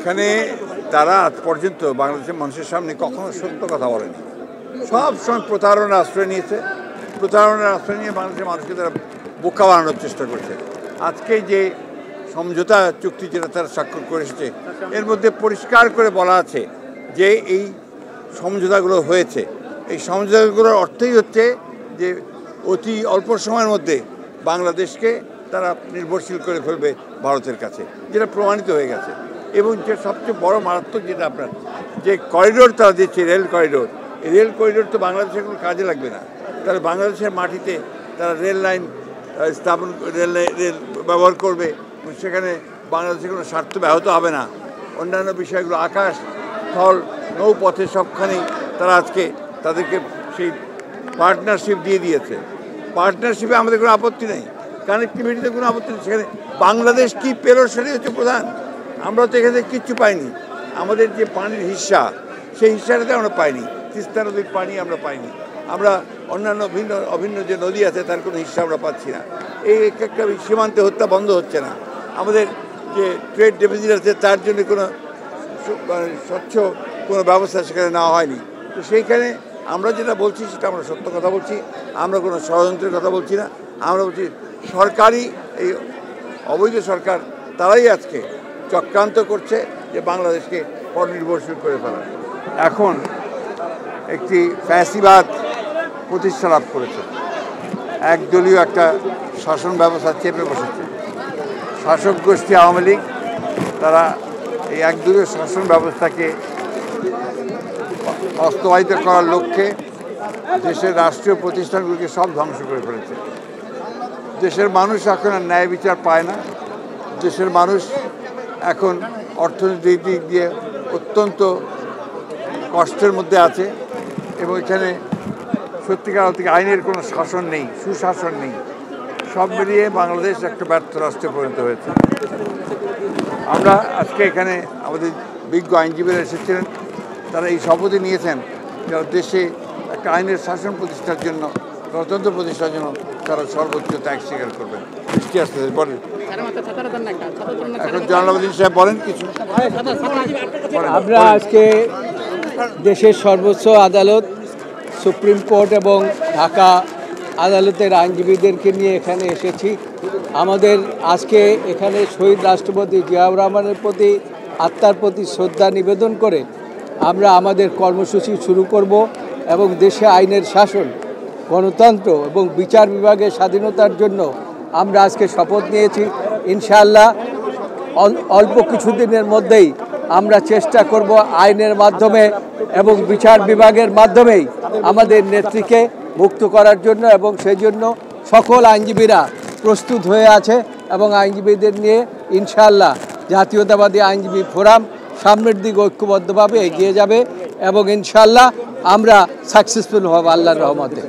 এখানে তারা আজ পর্যন্ত বাংলাদেশের মানুষের সামনে কখনো সত্য কথা বলেনি, সব সময় প্রতারণার আশ্রয় নিয়েছে। প্রতারণার আশ্রয় নিয়ে বাংলাদেশের মানুষকে তারা বোকা বানানোর চেষ্টা করছে। আজকে যে সমঝোতা চুক্তি যেটা তারা স্বাক্ষর করে এসেছে, এর মধ্যে পরিষ্কার করে বলা আছে যে এই সমঝোতাগুলো হয়েছে, এই সমঝোতাগুলোর অর্থই হচ্ছে যে অতি অল্প সময়ের মধ্যে বাংলাদেশকে তারা নির্ভরশীল করে ফেলবে ভারতের কাছে, যেটা প্রমাণিত হয়ে গেছে। এবং যে সবচেয়ে বড় মারাত্মক যেটা আপনার যে করিডোর তারা দিচ্ছে, রেল করিডোর, এই রেল করিডোর তো বাংলাদেশের কোনো কাজে লাগবে না। তারা বাংলাদেশের মাটিতে তারা রেল লাইন স্থাপন, রেল ব্যবহার করবে, সেখানে বাংলাদেশের কোনো স্বার্থ ব্যাহত হবে না। অন্যান্য বিষয়গুলো আকাশ, স্থল, নৌপথে সবখানেই তারা আজকে তাদেরকে সেই পার্টনারশিপ দিয়ে দিয়েছে। পার্টনারশিপে আমাদের কোনো আপত্তি নেই, কানেক্টিভিটিতে কোনো আপত্তি নেই। সেখানে বাংলাদেশ কী পেল সেটাই হচ্ছে প্রধান। আমরা তো এখানে কিচ্ছু পাইনি। আমাদের যে পানির হিস্সা, সেই হিস্সাটাতে আমরা পাইনি। তিস্তা নদীর পানি আমরা পাইনি। আমরা অন্যান্য অভিন্ন যে নদী আছে তার কোনো হিস্সা আমরা পাচ্ছি না। এই একটা সীমান্তে হত্যা বন্ধ হচ্ছে না। আমাদের যে ট্রেড ডেফিসিট আছে তার জন্য কোনো স্বচ্ছ কোনো ব্যবস্থা সেখানে নেওয়া হয়নি। তো সেইখানে আমরা যেটা বলছি সেটা আমরা সত্য কথা বলছি, আমরা কোনো ষড়যন্ত্রের কথা বলছি না। আমরা বলছি সরকারি এই অবৈধ সরকার তারাই আজকে চক্রান্ত করছে যে বাংলাদেশকে পরনির্ভরশীল করে ফেলা। এখন একটি ফ্যাসিবাদ প্রতিষ্ঠা লাভ করেছে, একদলীয় একটা শাসন ব্যবস্থা চেপে বসেছে। শাসক গোষ্ঠী আওয়ামী লীগ তারা এই একদলীয় শাসন ব্যবস্থাকে বাস্তবায়িত করার লক্ষ্যে দেশের রাষ্ট্রীয় প্রতিষ্ঠানগুলিকে সব ধ্বংস করে ফেলেছে। দেশের মানুষ এখন আর ন্যায় বিচার পায় না। দেশের মানুষ এখন অর্থনৈতিক দিক দিয়ে অত্যন্ত কষ্টের মধ্যে আছে এবং এখানে সত্যিকার অর্থে আইনের কোনো শাসন নেই, সুশাসন নেই। সব মিলিয়ে বাংলাদেশ একটা ব্যর্থ রাষ্ট্রে পরিণত হয়েছে। আমরা আজকে এখানে আমাদের বিজ্ঞ আইনজীবীরা এসেছিলেন, তারা এই শপথই নিয়েছেন যারা দেশে একটা আইনের শাসন প্রতিষ্ঠার জন্য, গণতন্ত্র প্রতিষ্ঠার জন্য তারা সর্বোচ্চ ত্যাগ স্বীকার করবেন। দৃষ্টি আসতেছে বলেন। এখন জয়নাল সাহেব বলেন কিছু। আমরা আজকে দেশের সর্বোচ্চ আদালত, সুপ্রিম কোর্ট এবং ঢাকা আদালতের আইনজীবীদেরকে নিয়ে এখানে এসেছি। আমাদের আজকে এখানে শহীদ রাষ্ট্রপতি জিয়াউর রহমানের প্রতি, আত্মার প্রতি শ্রদ্ধা নিবেদন করে আমরা আমাদের কর্মসূচি শুরু করব এবং দেশে আইনের শাসন, গণতন্ত্র এবং বিচার বিভাগের স্বাধীনতার জন্য আমরা আজকে শপথ নিয়েছি। ইনশাআল্লাহ অল্প কিছুদিনের মধ্যেই আমরা চেষ্টা করব আইনের মাধ্যমে এবং বিচার বিভাগের মাধ্যমেই আমাদের নেত্রীকে মুক্ত করার জন্য, এবং সেই জন্য সকল আইনজীবীরা প্রস্তুত হয়ে আছে এবং আইনজীবীদের নিয়ে ইনশাআল্লাহ জাতীয়তাবাদী আইনজীবী ফোরাম সামনের দিকে ঐক্যবদ্ধভাবে এগিয়ে যাবে এবং ইনশাআল্লাহ আমরা সাকসেসফুল হব আল্লাহর রহমতে।